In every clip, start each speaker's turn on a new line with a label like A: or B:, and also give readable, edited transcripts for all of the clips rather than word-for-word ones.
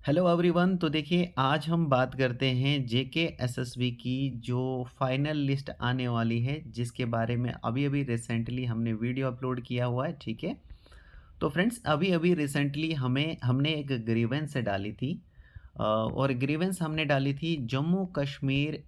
A: Hello everyone. तो देखिए, आज हम बात करते हैं जेके एसएसबी की जो फाइनल लिस्ट आने वाली है, जिसके बारे में अभी अभी रिसेंटली हमने वीडियो अपलोड किया हुआ है। ठीक है, तो फ्रेंड्स, अभी अभी रिसेंटली हमने एक ग्रीवेंस डाली थी। और ग्रीवेंस हमने डाली थी Jammu Kashmir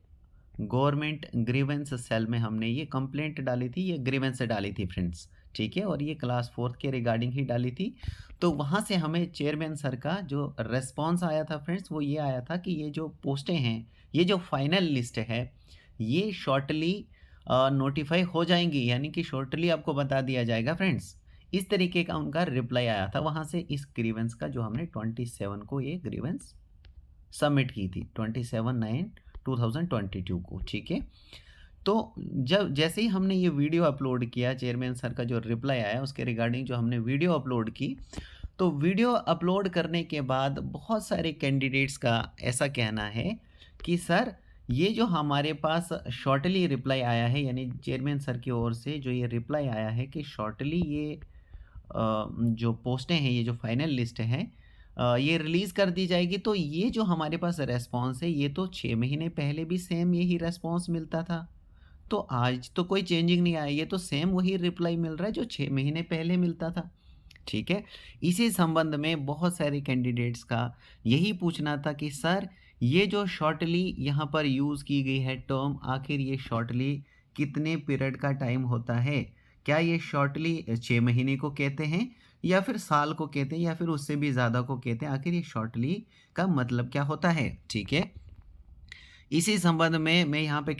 A: government grievance cell में। हमने ये कंप्लेंट डाली थी, ये ग्रीवेंस डाली थी फ्रेंड्स। ठीक है, और ये क्लास फोर्थ के रिगार्डिंग ही डाली थी। तो वहाँ से हमें चेयरमैन सर का जो रेस्पॉन्स आया था फ्रेंड्स, वो ये आया था कि ये जो पोस्टें हैं, ये जो फाइनल लिस्ट है, ये शॉर्टली नोटिफाई हो जाएंगी, यानी कि शॉर्टली आपको बता दिया जाएगा फ्रेंड्स। इस तरीके का उनका रिप्लाई आया था वहाँ से, इस ग्रीवेंस का जो हमने 27 को ये ग्रीवेंस सबमिट की थी, 27/9/2022 को। ठीक है, तो जब जैसे ही हमने ये वीडियो अपलोड किया, चेयरमैन सर का जो रिप्लाई आया उसके रिगार्डिंग जो हमने वीडियो अपलोड की, तो वीडियो अपलोड करने के बाद बहुत सारे कैंडिडेट्स का ऐसा कहना है कि सर, ये जो हमारे पास शॉर्टली रिप्लाई आया है, यानी चेयरमैन सर की ओर से जो ये रिप्लाई आया है कि शॉर्टली ये जो पोस्टें हैं, ये जो फाइनल लिस्ट है, ये रिलीज़ कर दी जाएगी। तो ये जो हमारे पास रेस्पॉन्स है, ये तो 6 महीने पहले भी सेम यही रेस्पॉन्स मिलता था। तो आज तो कोई चेंजिंग नहीं आया, ये तो सेम वही रिप्लाई मिल रहा है जो 6 महीने पहले मिलता था। ठीक है, इसी संबंध में बहुत सारे कैंडिडेट्स का यही पूछना था कि सर, ये जो शॉर्टली यहाँ पर यूज़ की गई है टर्म, आखिर ये शॉर्टली कितने पीरियड का टाइम होता है? क्या ये शॉर्टली 6 महीने को कहते हैं, या फिर साल को कहते हैं, या फिर उससे भी ज़्यादा को कहते हैं? आखिर ये शॉर्टली का मतलब क्या होता है? ठीक है, इसी संबंध में मैं यहाँ पे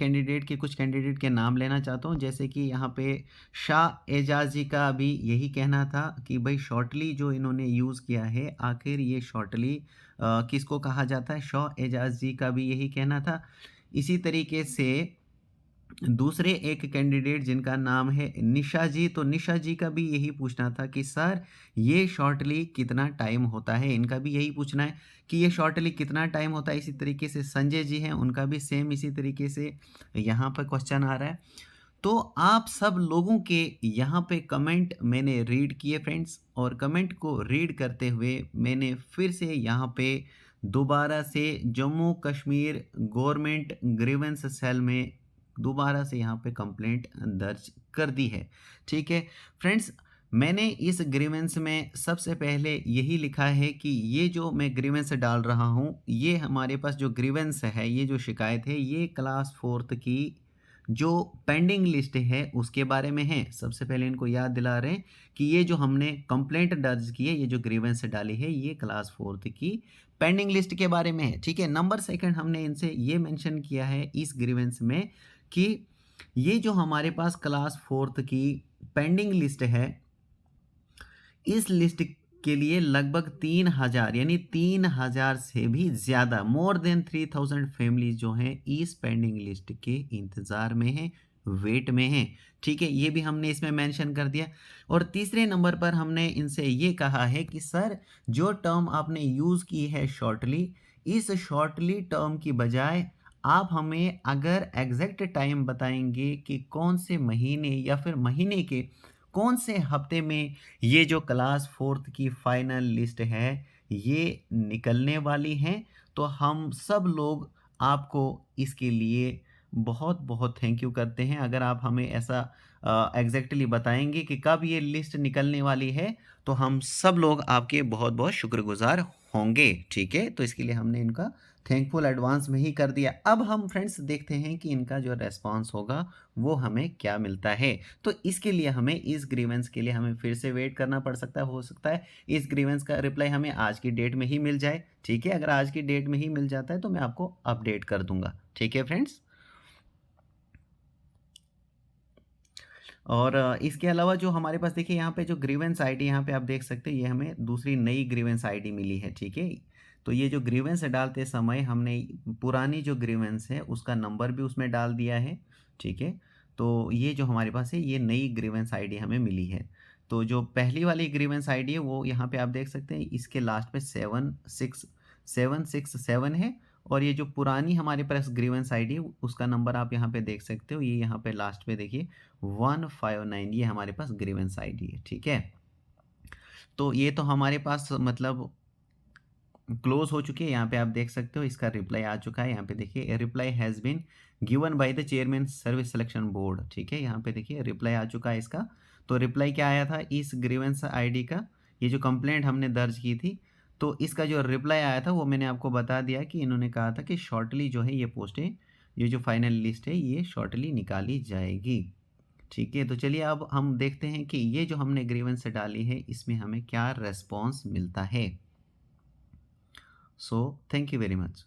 A: कुछ कैंडिडेट के नाम लेना चाहता हूँ। जैसे कि यहाँ पे शाह एजाज जी का भी यही कहना था कि भाई, शॉर्टली जो इन्होंने यूज़ किया है, आखिर ये शॉर्टली किसको कहा जाता है? शाह एजाज जी का भी यही कहना था। इसी तरीके से दूसरे एक कैंडिडेट जिनका नाम है निशा जी, तो निशा जी का भी यही पूछना था कि सर, ये शॉर्टली कितना टाइम होता है? इनका भी यही पूछना है कि ये शॉर्टली कितना टाइम होता है। इसी तरीके से संजय जी हैं, उनका भी सेम इसी तरीके से यहाँ पर क्वेश्चन आ रहा है। तो आप सब लोगों के यहाँ पे कमेंट मैंने रीड किए फ्रेंड्स, और कमेंट को रीड करते हुए मैंने फिर से यहाँ पे दोबारा से Jammu Kashmir government grievance cell में दोबारा से यहाँ पे कंप्लेंट दर्ज कर दी है। ठीक है फ्रेंड्स, मैंने इस ग्रीवेंस में सबसे पहले यही लिखा है कि ये जो मैं ग्रीवेंस डाल रहा हूँ, ये हमारे पास जो ग्रीवेंस है, ये जो शिकायत है, ये क्लास फोर्थ की जो पेंडिंग लिस्ट है उसके बारे में है। सबसे पहले इनको याद दिला रहे हैं कि ये जो हमने कंप्लेंट दर्ज की है, ये जो ग्रीवेंस डाली है, ये क्लास फोर्थ की पेंडिंग लिस्ट के बारे में है। ठीक है, नंबर सेकंड, हमने इनसे ये मेंशन किया है इस ग्रीवेंस में कि ये जो हमारे पास क्लास फोर्थ की पेंडिंग लिस्ट है, इस लिस्ट के लिए लगभग 3,000, यानी 3,000 से भी ज़्यादा, मोर देन 3,000 फैमिलीज जो हैं इस पेंडिंग लिस्ट के इंतज़ार में हैं, वेट में हैं। ठीक है, ये भी हमने इसमें मेंशन कर दिया। और तीसरे नंबर पर हमने इनसे ये कहा है कि सर, जो टर्म आपने यूज़ की है शॉर्टली, इस शॉर्टली टर्म की बजाय आप हमें अगर एग्जैक्ट टाइम बताएंगे कि कौन से महीने या फिर महीने के कौन से हफ्ते में ये जो क्लास फोर्थ की फाइनल लिस्ट है, ये निकलने वाली हैं, तो हम सब लोग आपको इसके लिए बहुत बहुत थैंक यू करते हैं। अगर आप हमें ऐसा एग्जैक्टली बताएंगे कि कब ये लिस्ट निकलने वाली है, तो हम सब लोग आपके बहुत बहुत शुक्रगुजार होंगे। ठीक है, तो इसके लिए हमने इनका थैंकफुल एडवांस में ही कर दिया। अब हम फ्रेंड्स देखते हैं कि इनका जो रेस्पॉन्स होगा वो हमें क्या मिलता है। तो इसके लिए हमें, इस ग्रीवेंस के लिए हमें फिर से वेट करना पड़ सकता है। हो सकता है इस ग्रीवेंस का रिप्लाई हमें आज की डेट में ही मिल जाए। ठीक है, अगर आज की डेट में ही मिल जाता है तो मैं आपको अपडेट कर दूंगा। ठीक है फ्रेंड्स, और इसके अलावा जो हमारे पास देखिए, यहाँ पे जो ग्रीवेंस आईडी यहाँ पे आप देख सकते हैं, ये हमें दूसरी नई ग्रीवेंस आईडी मिली है। ठीक है, तो ये जो ग्रीवेंस डालते समय हमने पुरानी जो ग्रीवेंस है उसका नंबर भी उसमें डाल दिया है। ठीक है, तो ये जो हमारे पास है, ये नई ग्रीवेंस आईडी हमें मिली है। तो जो पहली वाली ग्रीवेंस आईडी है, वो यहाँ पे आप देख सकते हैं, इसके लास्ट पे 76767 है। और ये जो पुरानी हमारे पास ग्रीवेंस आईडी, उसका नंबर आप यहाँ पे देख सकते हो, ये यहाँ पे लास्ट पे देखिए 159, ये हमारे पास ग्रीवेंस आईडी है। ठीक है, तो ये तो हमारे पास मतलब क्लोज हो चुकी है। यहाँ पे आप देख सकते हो इसका रिप्लाई आ चुका है। यहाँ पे देखिए reply has been given by the chairman service selection board. ठीक है, यहाँ पे देखिए रिप्लाई आ चुका है इसका। तो रिप्लाई क्या आया था इस ग्रीवेंस आईडी का, ये जो कंप्लेंट हमने दर्ज की थी, तो इसका जो रिप्लाई आया था वो मैंने आपको बता दिया कि इन्होंने कहा था कि शॉर्टली जो है ये पोस्टें, ये जो फाइनल लिस्ट है ये शॉर्टली निकाली जाएगी। ठीक है, तो चलिए अब हम देखते हैं कि ये जो हमने ग्रीवेंस डाली है इसमें हमें क्या रिस्पॉन्स मिलता है। So thank you very much.